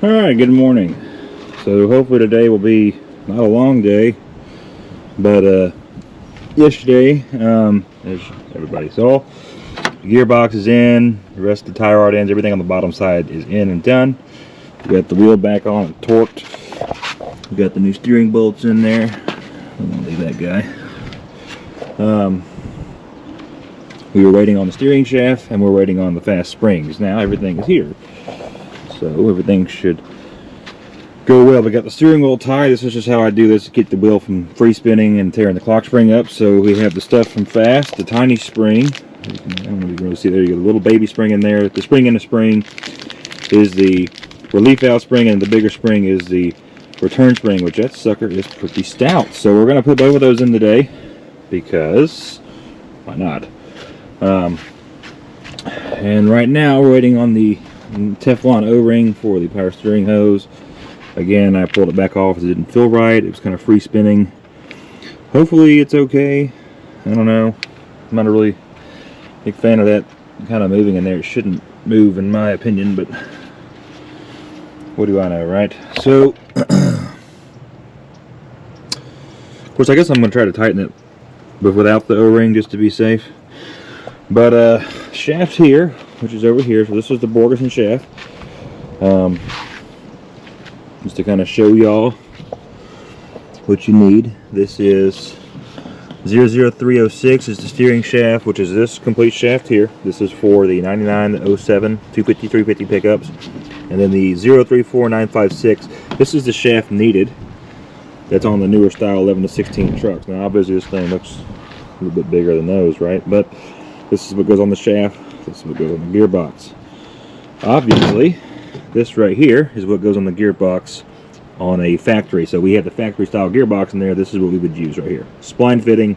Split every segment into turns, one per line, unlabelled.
Alright, good morning. So hopefully today will be not a long day, but yesterday, as everybody saw, the gearbox is in, the rest of the tie rod ends, everything on the bottom side is in and done. We got the wheel back on and torqued. We got the new steering bolts in there. I'm gonna leave that guy. We were waiting on the steering shaft and we're waiting on the fast springs. Now everything is here, so everything should go well. We got the steering wheel tied. This is just how I do this to get the wheel from free spinning and tearing the clock spring up. So we have the stuff from fast, the tiny spring. I don't know if you can really see there. You got a little baby spring in there. The spring in the spring is the relief valve spring, and the bigger spring is the return spring, which that sucker is pretty stout. So we're gonna put both of those in today because why not? And right now we're waiting on the Teflon O-ring for the power steering hose. Again, I pulled it back off because it didn't feel right. It was kind of free spinning. Hopefully it's okay. I don't know. I'm not a really big fan of that kind of moving in there. It shouldn't move in my opinion, but what do I know, right? So, of course, I guess I'm going to try to tighten it but without the O-ring just to be safe. But shaft here, which is over here, so this is the Borgeson shaft. Just to kind of show y'all what you need. This is 00306 is the steering shaft, which is this complete shaft here. This is for the 99, the 07, 250, 350 pickups. And then the 034956, this is the shaft needed. That's on the newer style 11 to 16 trucks. Now obviously this thing looks a little bit bigger than those, right? But this is what goes on the shaft. This is what goes on the gearbox. Obviously, this right here is what goes on the gearbox on a factory. So we have the factory style gearbox in there. This is what we would use right here. Spline fitting,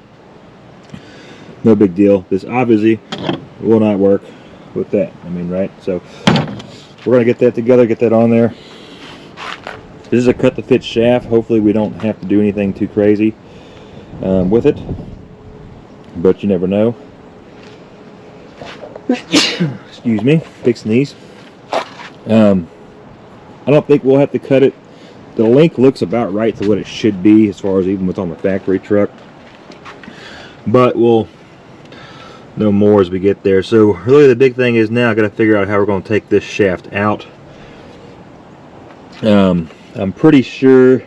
no big deal. This obviously will not work with that. I mean, right? So we're gonna get that together, get that on there. This is a cut to fit shaft. Hopefully we don't have to do anything too crazy with it, but you never know. Excuse me, big sneeze. I don't think we'll have to cut it. The length looks about right to what it should be as far as even what's on the factory truck, but we'll know more as we get there. So really the big thing is now I got to figure out how we're going to take this shaft out. I'm pretty sure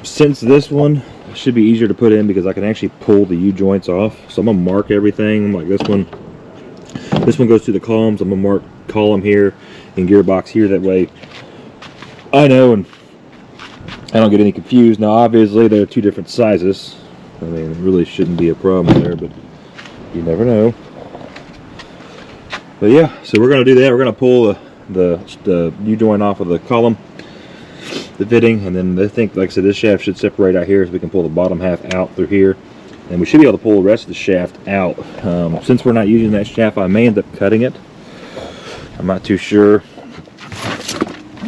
since this one should be easier to put in because I can actually pull the U-joints off. So I'm going to mark everything like this one. This one goes to the columns. I'm going to mark column here and gearbox here. That way I know and I don't get any confused. Now obviously they're two different sizes. I mean, it really shouldn't be a problem there, but you never know. But yeah, so we're going to do that. We're going to pull the U-joint off of the column, the fitting, and then I think, like I said, this shaft should separate out here so we can pull the bottom half out through here. And we should be able to pull the rest of the shaft out. Since we're not using that shaft, I may end up cutting it. I'm not too sure.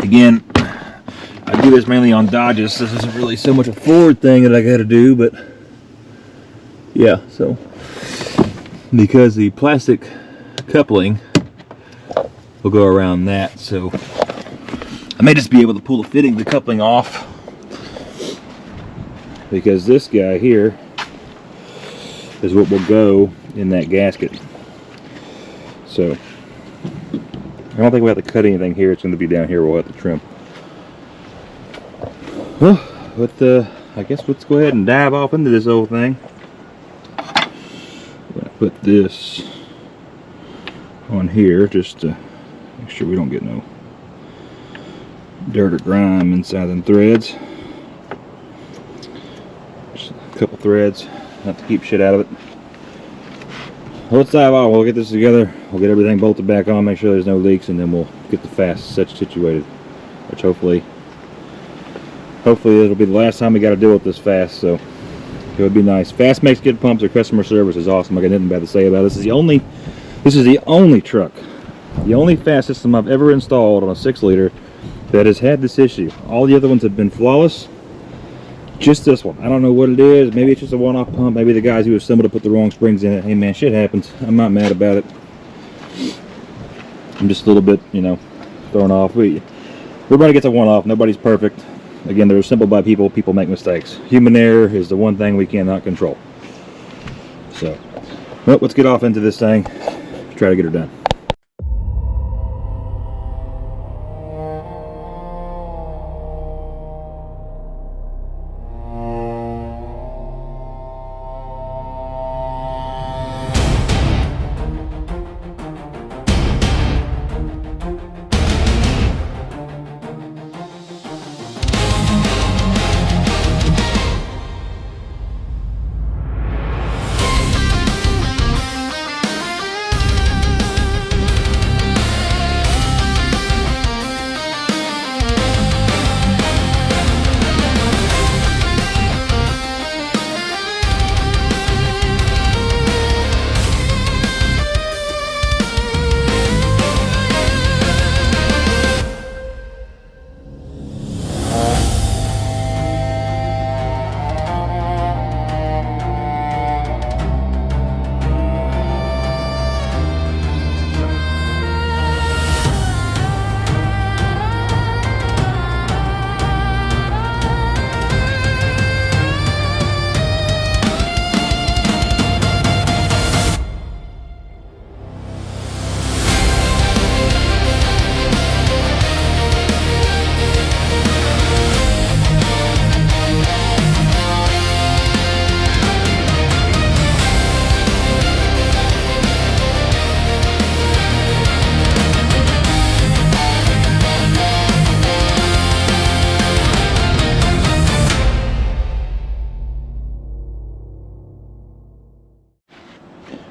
Again, I do this mainly on Dodges. This isn't really so much a Ford thing that I got to do, but yeah, so because the plastic coupling will go around that, so I may just be able to pull the fitting, the coupling off, because this guy here is what will go in that gasket. So I don't think we'll have to cut anything here. It's going to be down here. We'll have to trim. Well, I guess let's go ahead and dive off into this whole thing. I'm going to put this on here just to make sure we don't get no dirt or grime inside them threads. Just a couple threads, not to keep shit out of it. Let's dive on. We'll get this together. We'll get everything bolted back on, make sure there's no leaks, and then we'll get the fast situated. Which hopefully it'll be the last time we got to deal with this fast. So it would be nice. Fast makes good pumps. Their customer service is awesome. I got nothing bad to say about it. This is the only truck, the only fast system I've ever installed on a 6-liter that has had this issue. All the other ones have been flawless. Just this one. I don't know what it is. Maybe it's just a one-off pump. Maybe the guys who assembled to put the wrong springs in it. Hey man, shit happens. I'm not mad about it. I'm just a little bit, you know, thrown off. Everybody gets a one-off. Nobody's perfect. Again, they're assembled by people. People make mistakes. Human error is the one thing we cannot control. So, well, let's get off into this thing. Try to get her done.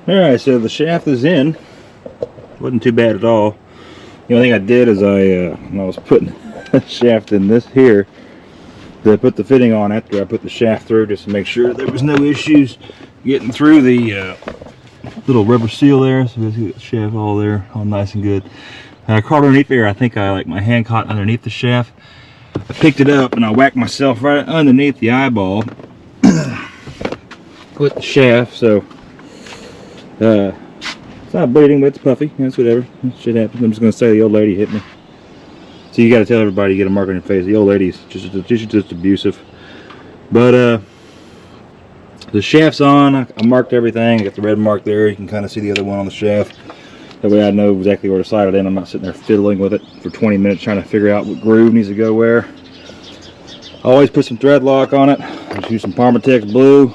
Alright, so the shaft is in. Wasn't too bad at all. The only thing I did is when I was putting the shaft in this here, I put the fitting on after I put the shaft through just to make sure there was no issues getting through the little rubber seal there. So you see the shaft all there, all nice and good. Caught underneath there. I think my hand caught underneath the shaft. I picked it up and I whacked myself right underneath the eyeball with the shaft. So it's not bleeding, but it's puffy. That's whatever. Shit happens. I'm just gonna say the old lady hit me. So you got to tell everybody you get a mark on your face. The old lady's just abusive. But the shaft's on. I marked everything. I got the red mark there. You can kind of see the other one on the shaft. That way I know exactly where to slide it in. I'm not sitting there fiddling with it for 20 minutes trying to figure out what groove needs to go where. Always put some thread lock on it. Just use some Parmatex blue.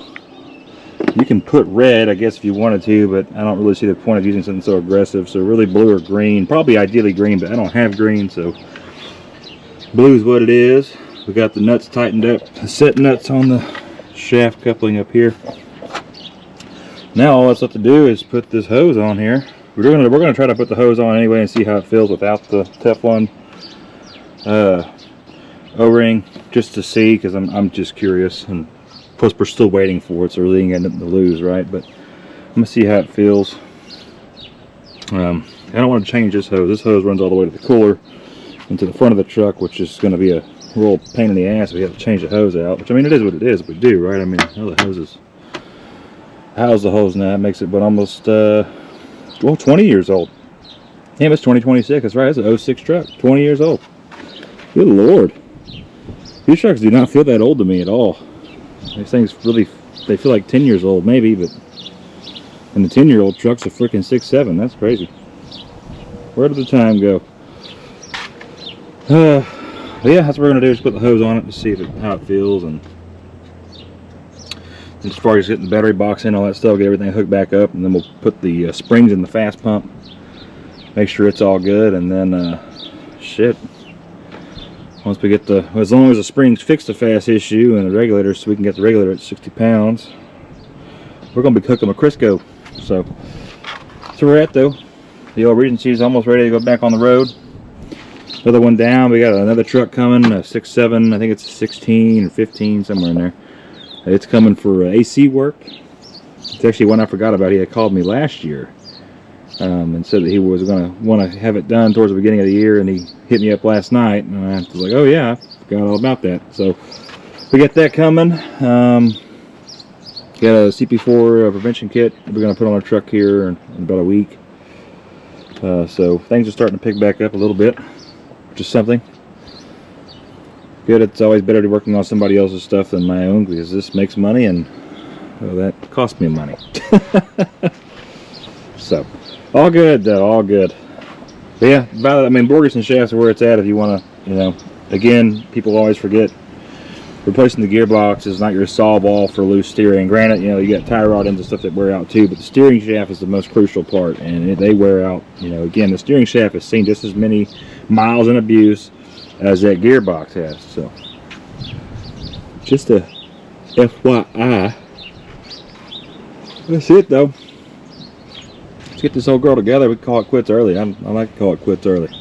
You can put red, I guess, if you wanted to, but I don't really see the point of using something so aggressive. So really blue or green, probably ideally green, but I don't have green, so blue is what it is. We got the nuts tightened up, the set nuts on the shaft coupling up here. Now all that's left to do is put this hose on here. We're gonna try to put the hose on anyway and see how it feels without the Teflon O-ring, just to see, because I'm just curious. And plus we're still waiting for it, so really ain't got nothing to lose, right? But I'm gonna see how it feels. I don't want to change this hose. This hose runs all the way to the cooler into the front of the truck, which is going to be a real pain in the ass if we have to change the hose out. Which, I mean, it is what it is if we do, right? I mean, how the hoses, how's the hose now? It makes it but almost well, 20 years old. Damn, it's 2026. That's right. It's an 06 truck, 20 years old. Good Lord, these trucks do not feel that old to me at all. These things really, they feel like 10 years old maybe, but and the 10-year-old trucks are freaking 6, 7. That's crazy. Where did the time go? Yeah, that's what we're gonna do, is put the hose on it to see how it feels, and as far as getting the battery box in, all that stuff, get everything hooked back up, and then we'll put the springs in the fast pump, make sure it's all good, and then shit. Once we get as long as the springs fix the fast issue and the regulator, so we can get the regulator at 60 pounds, we're gonna be cooking a Crisco. So that's where we're at though. The old Regency is almost ready to go back on the road. Another one down. We got another truck coming, a 6.7, I think it's a 16 or 15, somewhere in there. It's coming for AC work. It's actually one I forgot about. He had called me last year and said that he was going to want to have it done towards the beginning of the year, and he hit me up last night, and I was like, oh yeah, I forgot all about that. So we got that coming. Got a CP4 prevention kit we're going to put on our truck here in about a week. So things are starting to pick back up a little bit. which is something good. It's always better to be working on somebody else's stuff than my own, because this makes money, and well, that cost me money. So, all good though, all good. But yeah, I mean, Borgeson shafts are where it's at if you want to, you know, again, people always forget, replacing the gearbox is not your solve-all for loose steering. Granted, you know, you got tie rod ends and stuff that wear out too, but the steering shaft is the most crucial part, and they wear out. You know, again, the steering shaft has seen just as many miles in abuse as that gearbox has. So, just a FYI. That's it though. Let's get this old girl together. We can call it quits early. I like to call it quits early.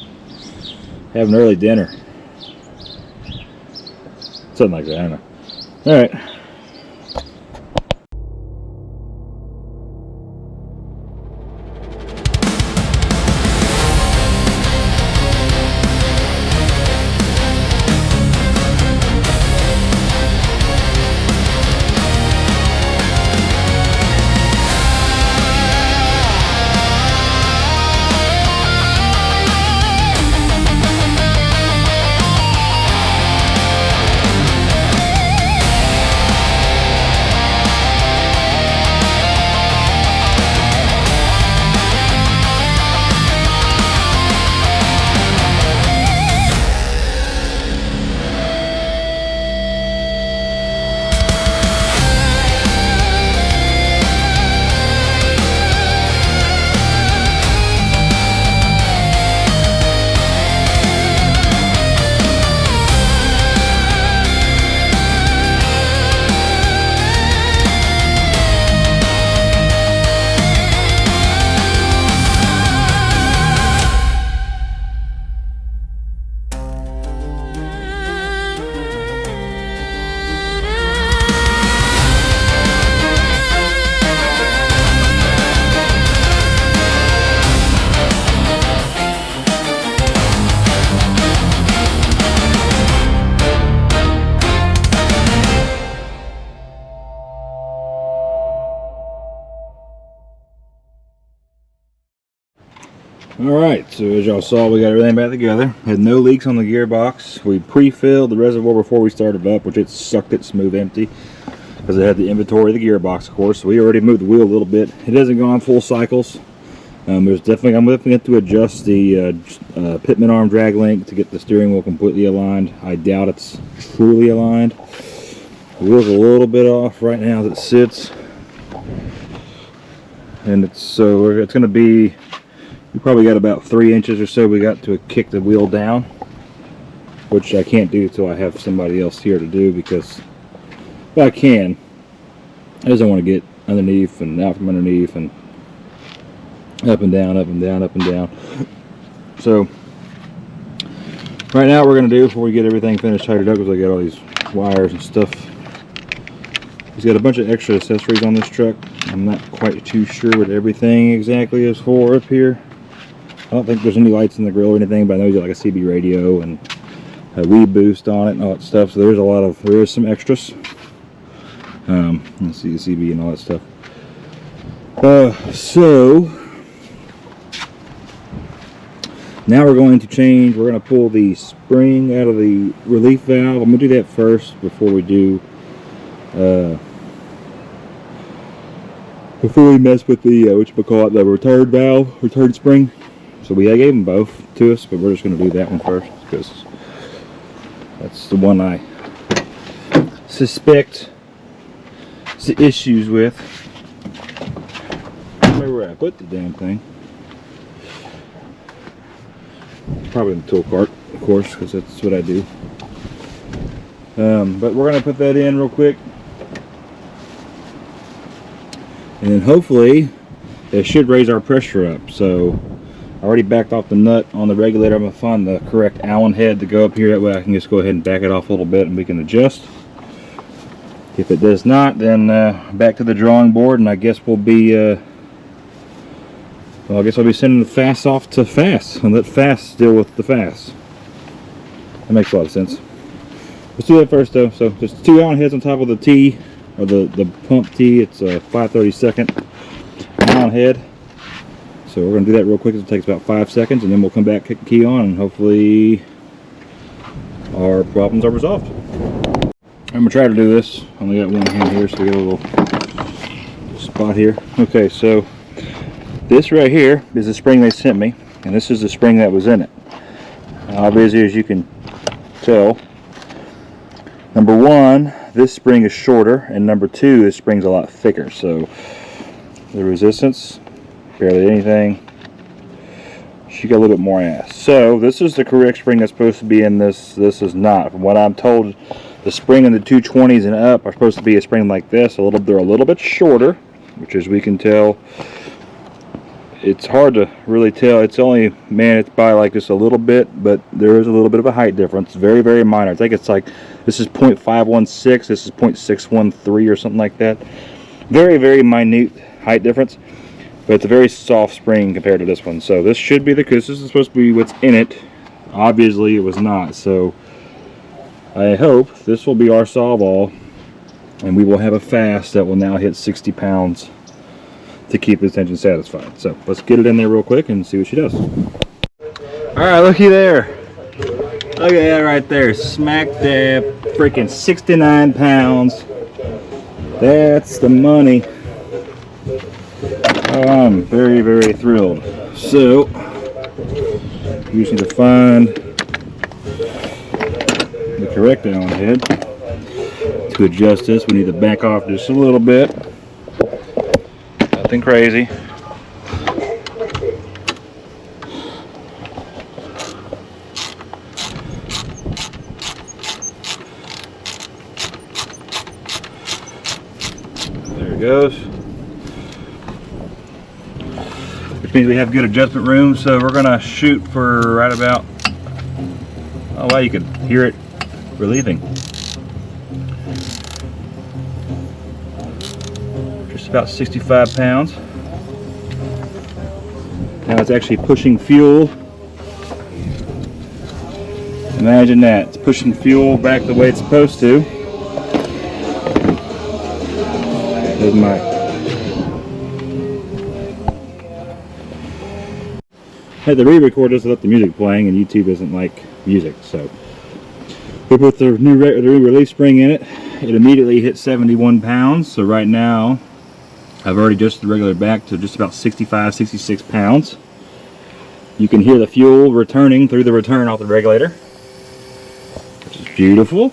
Have an early dinner. Something like that, I don't know. Alright. Alright, so as y'all saw, we got everything back together. Had no leaks on the gearbox. We pre-filled the reservoir before we started up, which it sucked it smooth empty, because it had the inventory of the gearbox, of course. So we already moved the wheel a little bit. It hasn't gone full cycles. I'm definitely going to have to adjust the pitman arm drag link to get the steering wheel completely aligned. I doubt it's truly aligned. The wheel's a little bit off right now as it sits, and it's going to be. We probably got about 3 inches or so we got to kick the wheel down, which I can't do until I have somebody else here to do, because, well, I can. I just don't want to get underneath and out from underneath and up and down, up and down, up and down. So, right now what we're going to do before we get everything finished tightened up, because I got all these wires and stuff. He's got a bunch of extra accessories on this truck. I'm not quite too sure what everything exactly is for up here. I don't think there's any lights in the grill or anything, but I know he's got like a CB radio and a Wii boost on it and all that stuff. So there is some extras. Let's see the CB and all that stuff. So now we're going to change. We're going to pull the spring out of the relief valve. I'm going to do that first before we do. Before we mess with the the return valve, return spring. So we gave them both to us, but we're just going to do that one first, because that's the one I suspect the issues with. Remember where I put the damn thing? Probably in the tool cart, of course, because that's what I do. But we're going to put that in real quick. And then hopefully it should raise our pressure up. So I already backed off the nut on the regulator. I'm going to find the correct Allen head to go up here. That way I can just go ahead and back it off a little bit and we can adjust. If it does not, then back to the drawing board, and I guess we'll be well, I guess I'll be sending the FASS off to FASS and let FASS deal with the FASS. That makes a lot of sense. Let's do that first though. So there's 2 Allen heads on top of the T, or the pump T. It's a 5/32 Allen head. So we're going to do that real quick. It takes about 5 seconds, and then we'll come back, kick the key on, and hopefully our problems are resolved. I'm gonna try to do this. Only got one hand here, so we got a little spot here. Okay, so this right here is the spring they sent me, and this is the spring that was in it. Obviously, as you can tell, number one, this spring is shorter, and number two, this spring's a lot thicker. So the resistance, barely anything. She got a little bit more ass. So this is the correct spring that's supposed to be in this. This is not. From what I'm told, the spring in the 220s and up are supposed to be a spring like this. They're a little bit shorter, which, as we can tell, it's hard to really tell. It's only, man, it's by like just a little bit, but there is a little bit of a height difference. Very, very minor. I think it's like, this is 0.516, this is 0.613 or something like that. Very, very minute height difference, but it's a very soft spring compared to this one. So this should be because this is supposed to be what's in it. Obviously it was not. So I hope this will be our solve all, and we will have a fast that will now hit 60 pounds to keep this engine satisfied. So let's get it in there real quick and see what she does. Alright, looky there. Look at that right there. Smack dab, freaking 69 pounds. That's the money. Oh, I'm very, very thrilled. So, we just need to find the correct Allen head. To adjust this, we need to back off just a little bit. Nothing crazy. There it goes. Which means we have good adjustment room, so we're gonna shoot for right about, oh wow, you can hear it relieving. Just about 65 pounds. Now it's actually pushing fuel. Imagine that, it's pushing fuel back the way it's supposed to. There's my had the re-record just to let the music playing, and YouTube doesn't like music, so we put the new release spring in it. It immediately hit 71 pounds, so right now I've already adjusted the regulator back to just about 65, 66 pounds. You can hear the fuel returning through the return off the regulator, which is beautiful.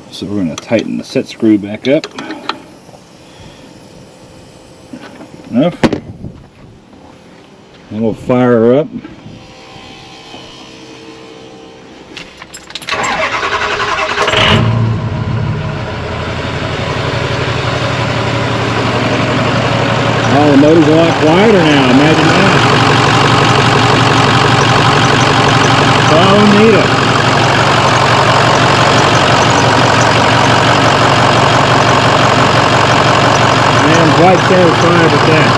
So we're going to tighten the set screw back up. Enough. And we'll fire her up. Oh, the motor's a lot quieter now, imagine that. Oh, neat. I am quite satisfied with that.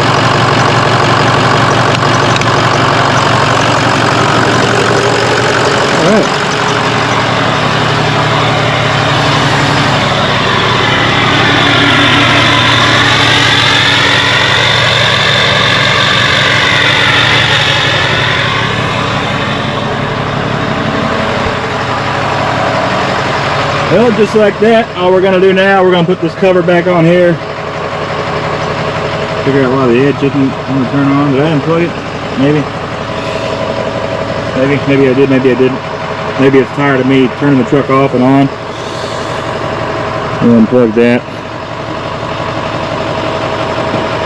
Alright. Well, just like that, all we're going to do now, we're going to put this cover back on here. Figure out why the edge didn't want to turn on. Did I unplug it? Maybe. Maybe I did, maybe I didn't. Maybe it's tired of me turning the truck off and on. We'll unplug that.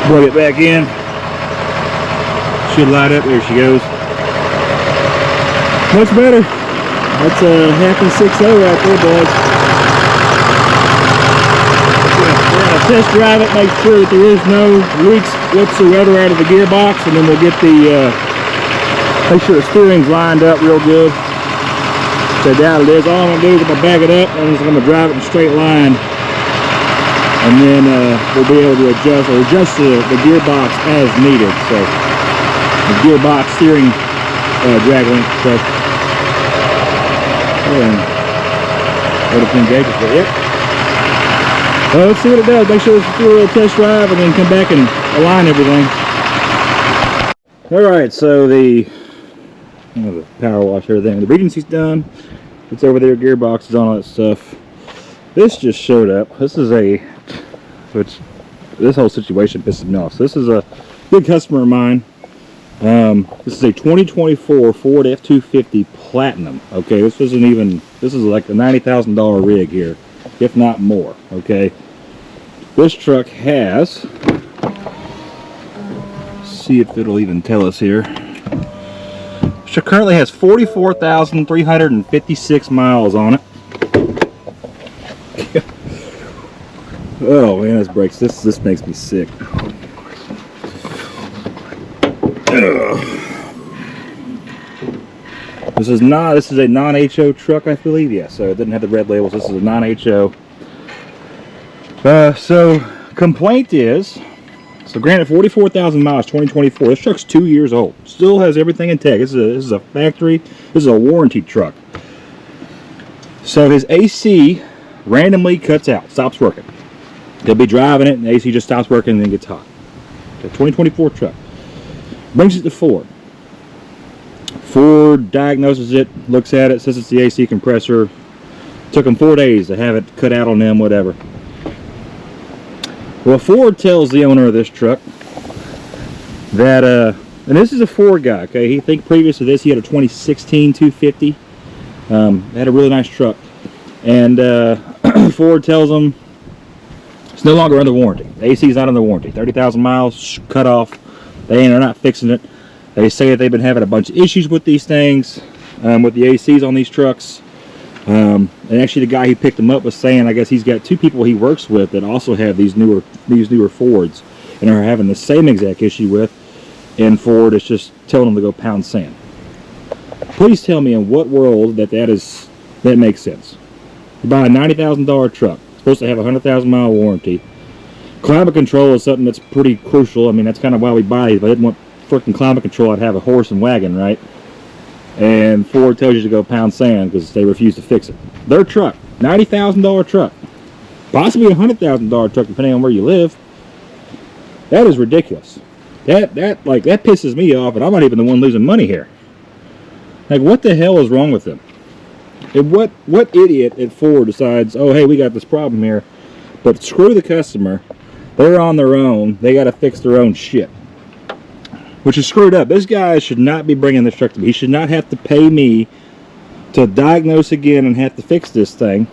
Plug it back in. Should light up. There she goes. Much better. That's a happy 6.0 right there, boys. We're going to test drive it, make sure that there is no leaks whatsoever out of the gearbox, and then we'll get the, make sure the steering's lined up real good. So I doubt it is. All I'm going to do is I'm going to back it up, and I'm just going to drive it in a straight line. And then we'll be able to adjust the gearbox as needed. So the gearbox steering drag length. So gauges, but yep. Well, let's see what it does. Make sure let's do a little test drive and then come back and align everything. Alright, so the The power wash, everything. The Regency's done. It's over there, gearboxes, all that stuff. This just showed up. This is this whole situation pisses me off. So this is a good customer of mine. This is a 2024 Ford F-250 Platinum. Okay, this is like a $90,000 rig here, if not more. Okay, this truck has, let's see if it'll even tell us here. It currently has 44,356 miles on it. Oh man, this brakes. This makes me sick. This is a non-HO truck, I believe. Yeah, so it didn't have the red labels. This is a non-HO. So complaint is, so granted, 44,000 miles, 2024. This truck's 2 years old. Still has everything intact. This is a factory. This is a warranty truck. So his AC randomly cuts out, stops working. He'll be driving it, and the AC just stops working and then gets hot. Okay, 2024 truck. Brings it to Ford. Ford diagnoses it, looks at it, says it's the AC compressor. Took them 4 days to have it cut out on them, whatever. Well, Ford tells the owner of this truck that, and this is a Ford guy, okay? He think previous to this he had a 2016 250. Had a really nice truck. And Ford tells him it's no longer under warranty. The AC is not under warranty. 30,000 miles, cut off. They're not fixing it. They say that they've been having a bunch of issues with these things, with the ACs on these trucks. And actually the guy who picked them up was saying, I guess he's got 2 people he works with that also have these newer Fords and are having the same exact issue with, and Ford is just telling them to go pound sand. Please tell me in what world that makes sense. You buy a $90,000 truck, supposed to have a 100,000 mile warranty. Climate control is something that's pretty crucial. I mean, that's kind of why we buy these. If I didn't want freaking climate control, I'd have a horse and wagon, right? And Ford tells you to go pound sand because they refuse to fix it. Their truck, $90,000 truck, possibly a $100,000 truck depending on where you live. That is ridiculous. That pisses me off, and I'm not even the one losing money here. Like, what the hell is wrong with them? And what idiot at Ford decides, oh hey, we got this problem here, but screw the customer. They're on their own. They got to fix their own shit. Which is screwed up. This guy should not be bringing this truck to me. He should not have to pay me to diagnose again and have to fix this thing.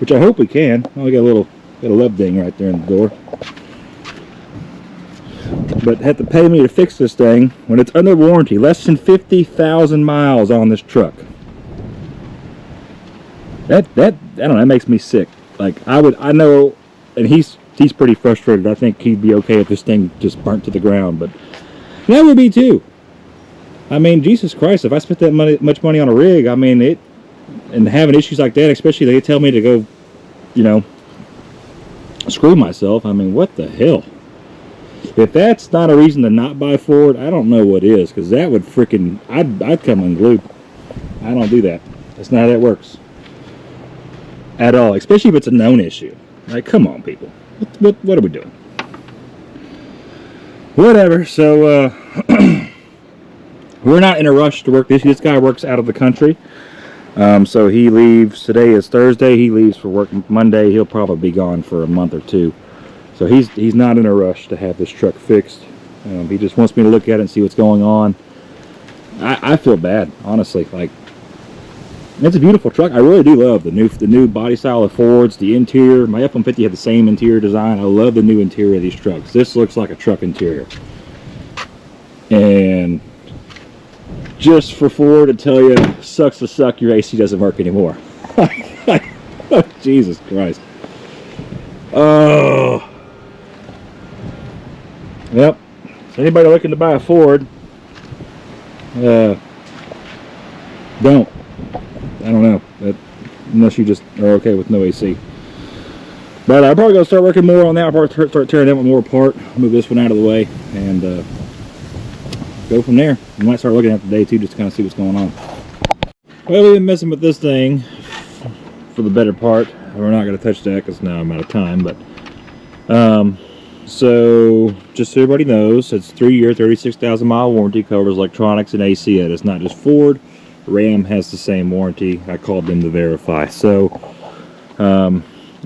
Which I hope we can. Oh, we got a love ding right there in the door. But have to pay me to fix this thing when it's under warranty. Less than 50,000 miles on this truck. I don't know, that makes me sick. Like, I know, and he's pretty frustrated. I think he'd be okay if this thing just burnt to the ground, but that would be too. I mean, Jesus Christ, if I spent that much money on a rig, I mean, and having issues like that, especially they tell me to go, screw myself. I mean, what the hell? If that's not a reason to not buy Ford, I don't know what is, because that would freaking, I'd come unglued. I don't do that. That's not how that works. At all, especially if it's a known issue. Like, come on, people. What are we doing? Whatever. So we're not in a rush to work this. This guy works out of the country, so he leaves. Today is Thursday. He leaves for work Monday. He'll probably be gone for a month or 2. So he's not in a rush to have this truck fixed. He just wants me to look at it and see what's going on. I feel bad, honestly. Like, it's a beautiful truck. I really do love the new body style of Fords, the interior. My F-150 had the same interior design. I love the new interior of these trucks. This looks like a truck interior. And just for Ford to tell you, sucks to suck, your AC doesn't work anymore. Oh, Jesus Christ. Oh. Yep. So anybody looking to buy a Ford, don't. I don't know, unless you just are okay with no AC. But I'm probably going to start working more on that. I'll probably start tearing that one more apart, move this one out of the way, and go from there. I might start looking at the day too, just to kind of see what's going on. Well, we've been messing with this thing for the better part. We're not going to touch that because now I'm out of time. But So, just so everybody knows, it's 3-year, 36,000 mile warranty, covers electronics and AC. It's not just Ford. Ram has the same warranty. I called them to verify. So,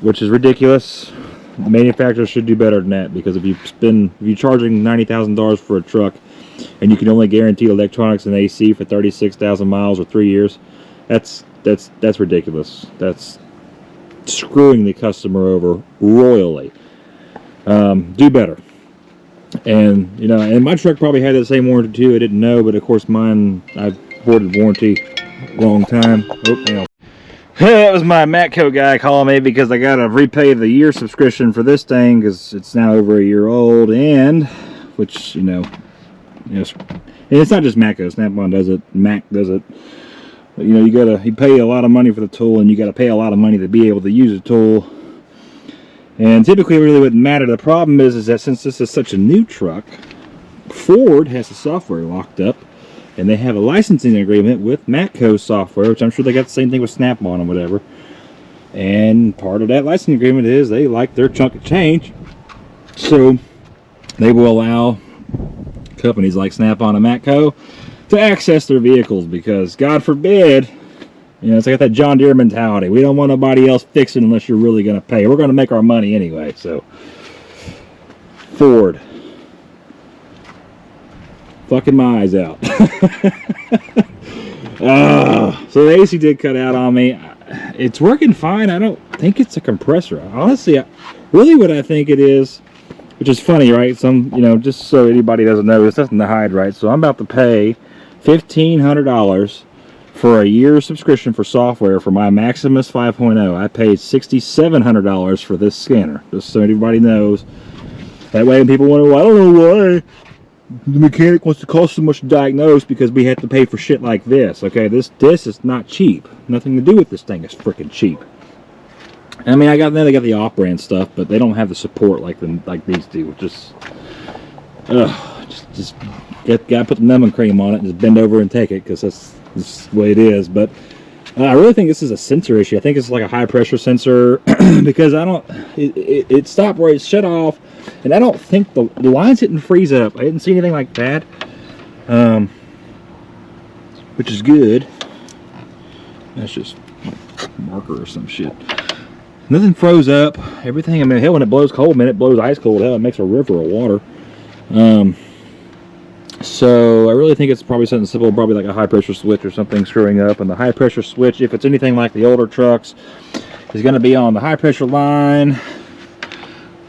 which is ridiculous. The manufacturer should do better than that, because if you're charging $90,000 for a truck and you can only guarantee electronics and AC for 36,000 miles or 3 years, that's ridiculous. That's screwing the customer over royally. Do better. And and my truck probably had that same warranty too. I didn't know, but of course mine, I've boarded warranty a long time. Oh, hang on. That was my Matco guy calling me because I gotta repay the year subscription for this thing because it's now over a year old, and which and it's not just Matco. Snap-on does it. Mac does it. But, you pay a lot of money for the tool, and you gotta pay a lot of money to be able to use the tool. And typically, it really wouldn't matter. The problem is that since this is such a new truck, Ford has the software locked up, and they have a licensing agreement with Matco software, which I'm sure they got the same thing with Snap-on and whatever. And part of that licensing agreement is they like their chunk of change, so they will allow companies like Snap-on and Matco to access their vehicles, because God forbid, it's like that John Deere mentality. We don't want nobody else fixing unless you're really going to pay. We're going to make our money anyway. So, Ford, fucking my eyes out. So the AC did cut out on me. It's working fine. I don't think it's a compressor. Honestly, really what I think it is, which is funny, right? Just so anybody doesn't know, there's nothing to hide, right? So I'm about to pay $1,500 for a year subscription for software for my Maximus 5.0. I paid $6,700 for this scanner, just so everybody knows. That way when people wonder, well, I don't know why the mechanic wants to cost so much to diagnose, because we have to pay for shit like this. Okay, this is not cheap. Nothing to do with this thing is freaking cheap. I mean, they got the off-brand stuff, but they don't have the support like these do. Just gotta put the numbing cream on it and just bend over and take it, because that's the way it is. But I really think this is a sensor issue. I think it's like a high pressure sensor because it stopped where it shut off, and I don't think the lines didn't freeze up. I didn't see anything like that, which is good. That's just like marker or some shit. Nothing froze up. Everything, I mean, hell, when it blows cold, man, it blows ice cold. Hell, it makes a river of water. So I really think it's probably something simple, probably like a high pressure switch or something screwing up. And the high pressure switch, if it's anything like the older trucks, is going to be on the high pressure line.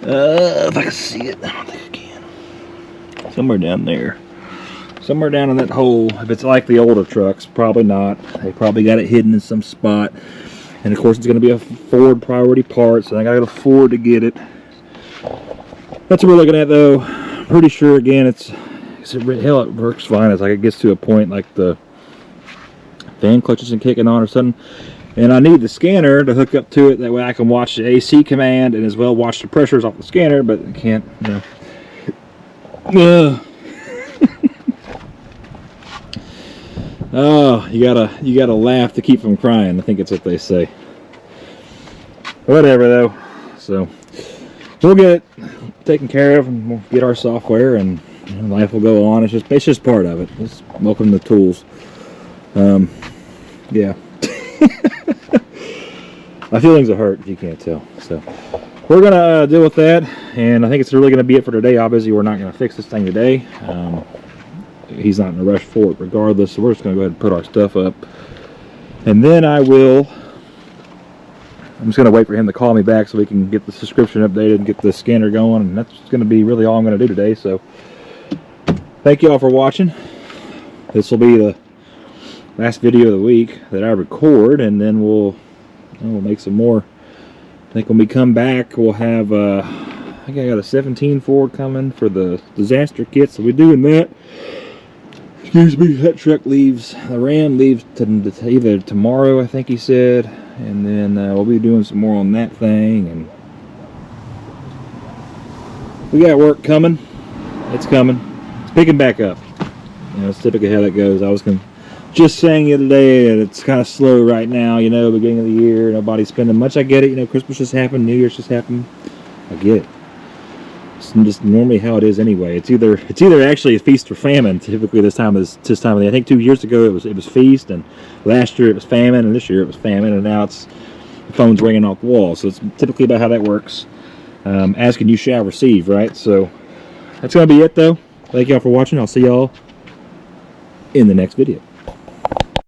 If I can see it, I don't think I can. Somewhere down there. Somewhere down in that hole. If it's like the older trucks, probably not. They probably got it hidden in some spot. And of course it's going to be a Ford priority part, so I got to afford to get it. That's what we're looking at, though. Pretty sure, again, hell, it works fine. It's like it gets to a point like the fan clutch isn't kicking on or something, and I need the scanner to hook up to it. That way I can watch the AC command and as well watch the pressures off the scanner, but I can't, Oh, you gotta laugh to keep from crying. I think it's what they say. Whatever, though. So we'll get it taken care of, and we'll get our software, and life will go on. It's just part of it. Just welcome the tools. Yeah. My feelings are hurt, if you can't tell. So we're gonna deal with that, and I think it's really gonna be it for today. Obviously, we're not gonna fix this thing today. He's not in a rush for it regardless, so we're just gonna go ahead and put our stuff up, and then I'm just gonna wait for him to call me back so we can get the subscription updated and get the scanner going, and that's gonna be really all I'm gonna do today. So thank you all for watching. This will be the last video of the week that I record, and then we'll make some more. I think when we come back, we'll have I think I got a 17 Ford coming for the disaster kit, so we're doing that. Excuse me. That truck leaves, the Ram leaves either tomorrow, I think he said, and then we'll be doing some more on that thing, and we got work coming. It's coming. It's picking back up. It's typically how that goes. I was just saying the other day that it's kind of slow right now, beginning of the year, nobody's spending much. I get it, Christmas just happened, New Year's just happened. I get it. It's just normally how it is anyway. It's either actually a feast or famine. Typically this time of the day. I think 2 years ago it was feast, and last year it was famine, and this year it was famine, and now it's the phone's ringing off the wall. So it's typically about how that works. Ask and you shall receive, right? So that's gonna be it though. Thank y'all for watching. I'll see y'all in the next video.